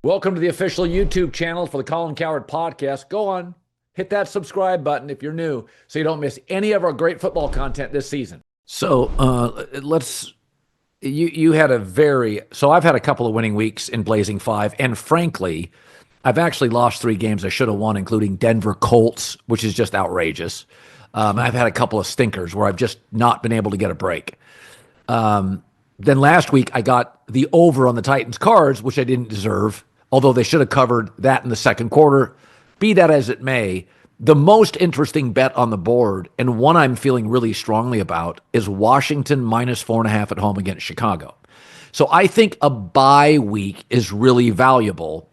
Welcome to the official YouTube channel for the Colin Cowherd podcast. Go on, hit that subscribe button if you're new so you don't miss any of our great football content this season. So you had I've had a couple of winning weeks in Blazing 5, and frankly, I've actually lost 3 games I should have won, including Denver Colts, which is just outrageous. I've had a couple of stinkers where I've just not been able to get a break. Then last week, I got the over on the Titans Cards, which I didn't deserve, although they should have covered that in the second quarter. Be that as it may, the most interesting bet on the board, and one I'm feeling really strongly about, is Washington minus 4.5 at home against Chicago. So I think a bye week is really valuable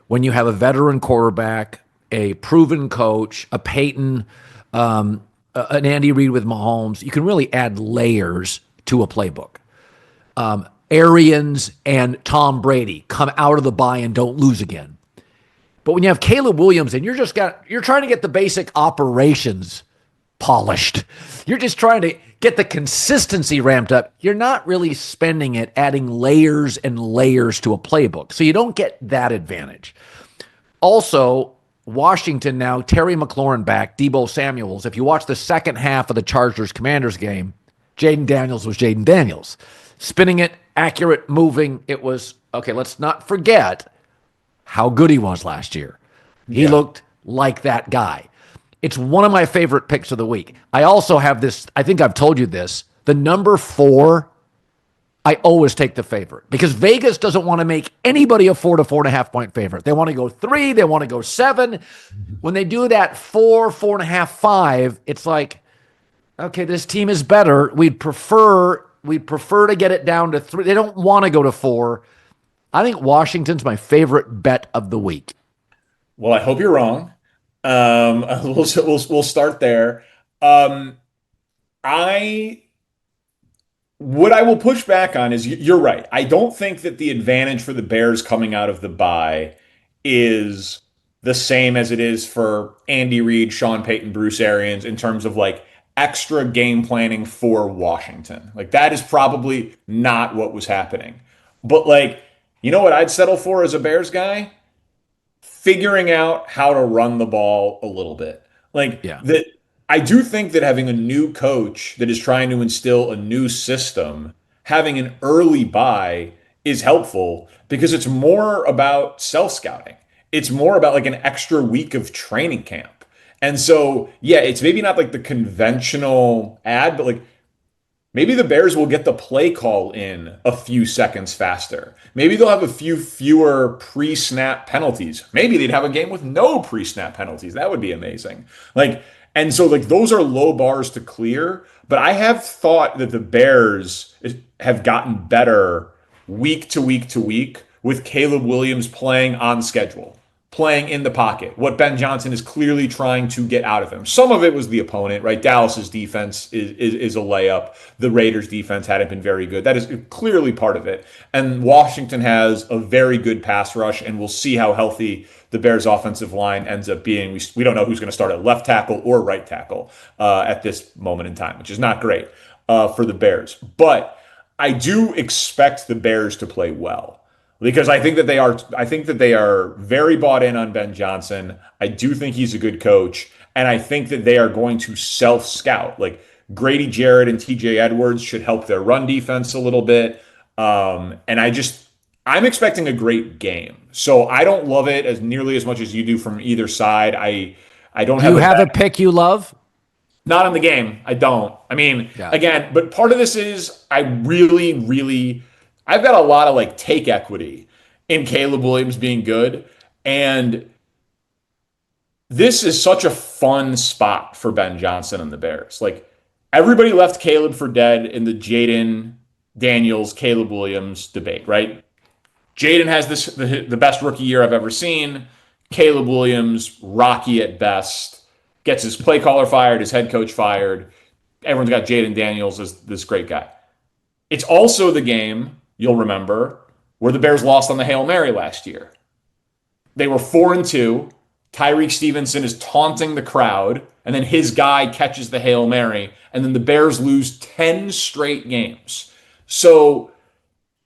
when you have a veteran quarterback, a proven coach, a Peyton, an Andy Reid with Mahomes. You can really add layers to a playbook. Arians and Tom Brady come out of the bye and don't lose again. But when you have Caleb Williams and you're trying to get the basic operations polished, you're just trying to get the consistency ramped up, you're not really spending it adding layers and layers to a playbook. So you don't get that advantage. Also, Washington now, Terry McLaurin back, Deebo Samuels. If you watch the second half of the Chargers-Commanders game, Jayden Daniels was Jayden Daniels. Spinning it, accurate, moving. It was, okay, let's not forget how good he was last year. He looked like that guy. It's one of my favorite picks of the week. I also have this, I think I've told you this, the number 4, I always take the favorite because Vegas doesn't want to make anybody a 4 to 4.5 point favorite. They want to go 3, they want to go 7. When they do that 4, 4.5, 5, it's like, okay, this team is better. We'd prefer to get it down to 3. They don't want to go to 4. I think Washington's my favorite bet of the week. Well, I hope you're wrong. We'll start there. What I will push back on is you're right. I don't think that the advantage for the Bears coming out of the bye is the same as it is for Andy Reid, Sean Payton, Bruce Arians in terms of like extra game planning for Washington. Like that is probably not what was happening. But like, you know what I'd settle for as a Bears guy? Figuring out how to run the ball a little bit. Like that, I do think that having a new coach that is trying to instill a new system, having an early bye is helpful because it's more about self-scouting. It's more about like an extra week of training camp. And so, yeah, it's maybe not like the conventional ad, but like maybe the Bears will get the play call in a few seconds faster. Maybe they'll have a few fewer pre-snap penalties. Maybe they'd have a game with no pre-snap penalties. That would be amazing. And so like those are low bars to clear, but I have thought that the Bears have gotten better week to week to week with Caleb Williams playing on schedule, playing in the pocket, what Ben Johnson is clearly trying to get out of him. Some of it was the opponent, right? Dallas's defense is a layup. The Raiders' defense hadn't been very good. That is clearly part of it. And Washington has a very good pass rush, and we'll see how healthy the Bears' offensive line ends up being. We don't know who's going to start at left tackle or right tackle at this moment in time, which is not great for the Bears. But I do expect the Bears to play well. Because I think that they are very bought in on Ben Johnson. I do think he's a good coach, and I think that they are going to self-scout. Like Grady Jarrett and TJ Edwards should help their run defense a little bit. And I'm expecting a great game. So I don't love it as nearly as much as you do from either side. I don't have. Do you have a pick you love? Not in the game. I don't. I mean, again, but part of this is I've got a lot of like take equity in Caleb Williams being good. And this is such a fun spot for Ben Johnson and the Bears. Like everybody left Caleb for dead in the Jayden Daniels, Caleb Williams debate, right? Jayden has the best rookie year I've ever seen. Caleb Williams, rocky at best, gets his play caller fired, his head coach fired. Everyone's got Jayden Daniels as this great guy. It's also the game, you'll remember, where the Bears lost on the Hail Mary last year. They were 4-2. Tyreek Stevenson is taunting the crowd, and then his guy catches the Hail Mary, and then the Bears lose 10 straight games. So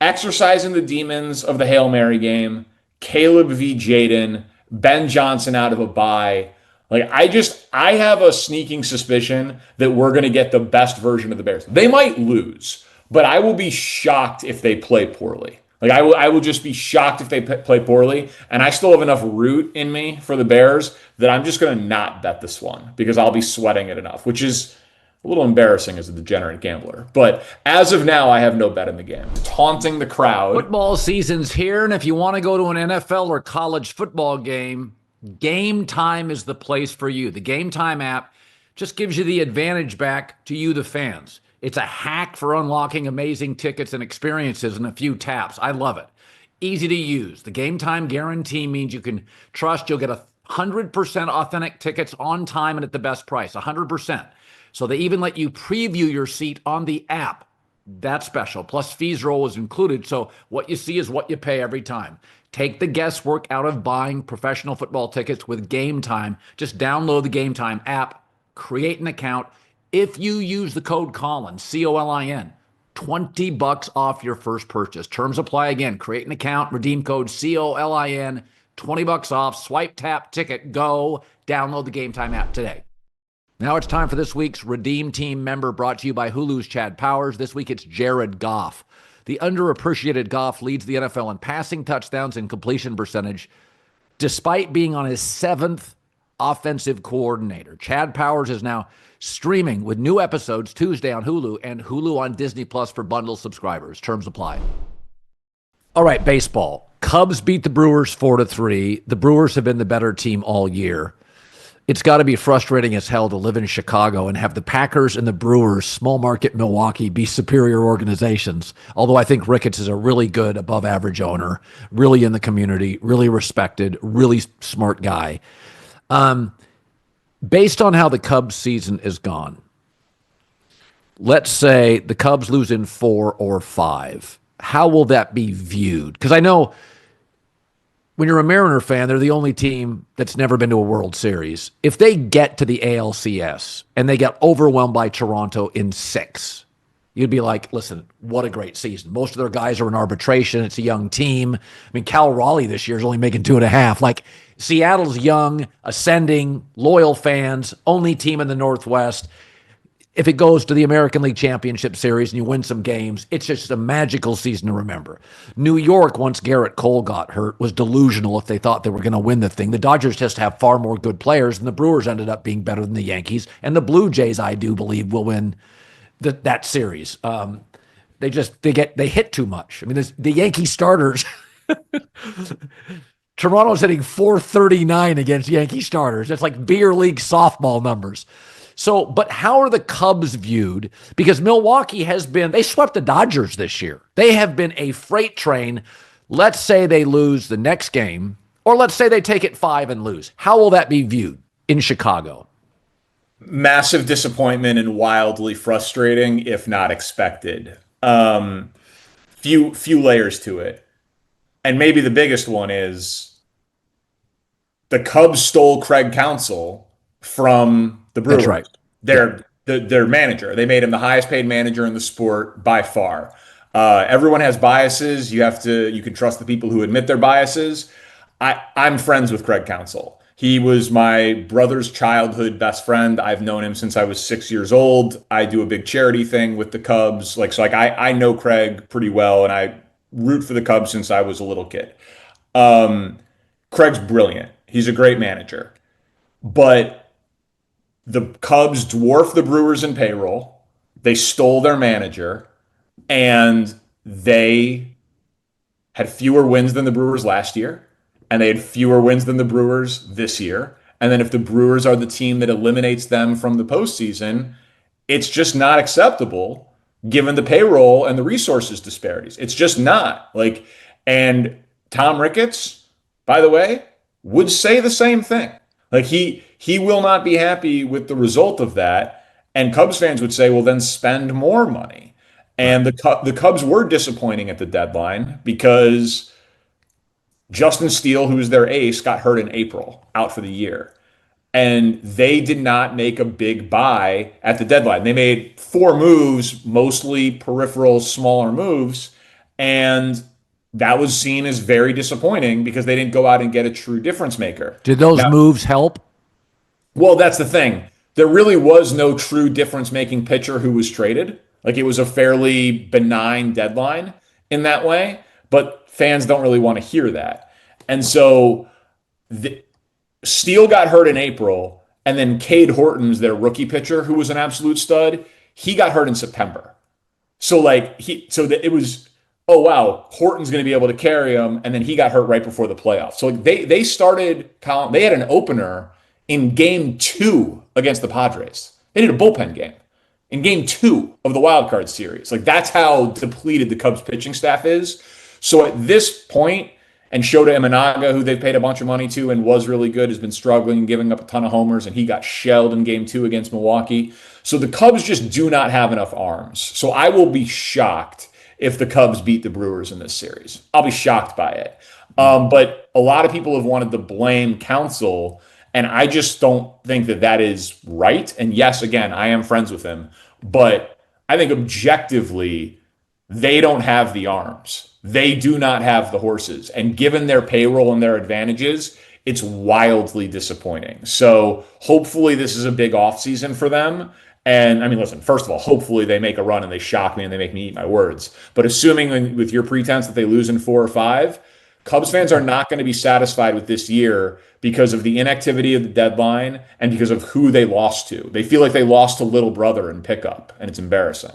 exercising the demons of the Hail Mary game, Caleb v. Jayden, Ben Johnson out of a bye. Like I have a sneaking suspicion that we're going to get the best version of the Bears. They might lose, but I will be shocked if they play poorly. Like I will just be shocked if they play poorly. And I still have enough root in me for the Bears that I'm just going to not bet this one because I'll be sweating it enough, which is a little embarrassing as a degenerate gambler. But as of now, I have no bet in the game. Taunting the crowd. Football season's here, and if you want to go to an NFL or college football game, Game Time is the place for you. The Game Time app just gives you the advantage back to you, the fans. It's a hack for unlocking amazing tickets and experiences in a few taps. I love it. Easy to use. The Game Time guarantee means you can trust you'll get 100% authentic tickets on time and at the best price, 100%. So they even let you preview your seat on the app. That's special. Plus, fees are always included, so what you see is what you pay every time. Take the guesswork out of buying professional football tickets with Game Time. Just download the Game Time app, create an account. If you use the code Colin, C-O-L-I-N, $20 off your first purchase. Terms apply again. Create an account, redeem code C-O-L-I-N, $20 off. Swipe, tap, ticket, go. Download the Game Time app today. Now it's time for this week's Redeem Team member brought to you by Hulu's Chad Powers. This week it's Jared Goff. The underappreciated Goff leads the NFL in passing touchdowns and completion percentage despite being on his 7th offensive coordinator. Chad Powers is now streaming with new episodes Tuesday on Hulu and Hulu on Disney Plus for bundle subscribers. Terms apply. All right, baseball. Cubs beat the Brewers 4-3. The Brewers have been the better team all year. It's got to be frustrating as hell to live in Chicago and have the Packers and the Brewers, small market Milwaukee, be superior organizations. Although I think Ricketts is a really good above average owner, really in the community, really respected, really smart guy. Based on how the Cubs season is gone, let's say the Cubs lose in 4 or 5. How will that be viewed? Because I know when you're a Mariner fan, they're the only team that's never been to a World Series. If they get to the ALCS and they get overwhelmed by Toronto in 6, you'd be like, listen, what a great season. Most of their guys are in arbitration. It's a young team. I mean, Cal Raleigh this year is only making 2.5. Like, Seattle's young, ascending, loyal fans, only team in the Northwest. If it goes to the American League Championship Series and you win some games, it's just a magical season to remember. New York, once Garrett Cole got hurt, was delusional if they thought they were going to win the thing. The Dodgers just have far more good players, and the Brewers ended up being better than the Yankees. And the Blue Jays, I do believe, will win that series. They hit too much. I mean, the Yankee starters. Toronto's hitting 439 against Yankee starters. That's like beer league softball numbers. So, but how are the Cubs viewed? Because Milwaukee they swept the Dodgers this year. They have been a freight train. Let's say they lose the next game, or let's say they take it 5 and lose. How will that be viewed in Chicago? Massive disappointment and wildly frustrating, if not expected. Few layers to it. And maybe the biggest one is the Cubs stole Craig Counsell from the Brewers. That's right. Their manager. They made him the highest paid manager in the sport by far. Everyone has biases. You can trust the people who admit their biases. I'm friends with Craig Counsell. He was my brother's childhood best friend. I've known him since I was 6 years old. I do a big charity thing with the Cubs. I know Craig pretty well, and I root for the Cubs since I was a little kid. Craig's brilliant. He's a great manager. But the Cubs dwarf the Brewers in payroll. They stole their manager, and they had fewer wins than the Brewers last year, and they had fewer wins than the Brewers this year. And then if the Brewers are the team that eliminates them from the postseason, it's just not acceptable given the payroll and the resources disparities. It's just not. And Tom Ricketts, by the way, would say the same thing. He will not be happy with the result of that. And Cubs fans would say, well, then spend more money. And the Cubs were disappointing at the deadline because Justin Steele, who's their ace, got hurt in April, out for the year. And they did not make a big buy at the deadline. They made 4 moves, mostly peripheral, smaller moves. And that was seen as very disappointing because they didn't go out and get a true difference maker. Did those Now, moves help? well, that's the thing. There really was no true difference-making pitcher who was traded. Like it was a fairly benign deadline in that way, but fans don't really want to hear that. And so the, Steele got hurt in April, and then Cade Horton's their rookie pitcher, who was an absolute stud, he got hurt in September. So like so that it was, oh wow, Horton's going to be able to carry him, and then he got hurt right before the playoffs. So like they started, Colin, they had an opener in game 2 against the Padres. They did a bullpen game in game 2 of the wild card series. Like that's how depleted the Cubs pitching staff is. So at this point, and Shota Imanaga, who they've paid a bunch of money to and was really good, has been struggling and giving up a ton of homers, and he got shelled in game 2 against Milwaukee. So the Cubs just do not have enough arms. So I will be shocked if the Cubs beat the Brewers in this series. I'll be shocked by it. But a lot of people have wanted to blame Counsell, and I just don't think that that is right. And yes, again, I am friends with him, but I think objectively, they don't have the arms. They do not have the horses. And given their payroll and their advantages, it's wildly disappointing. So hopefully this is a big offseason for them. And I mean, listen, first of all, hopefully they make a run and they shock me and they make me eat my words. But assuming with your pretense that they lose in 4 or 5, Cubs fans are not going to be satisfied with this year because of the inactivity of the deadline and because of who they lost to. They feel like they lost to little brother in pickup, and it's embarrassing.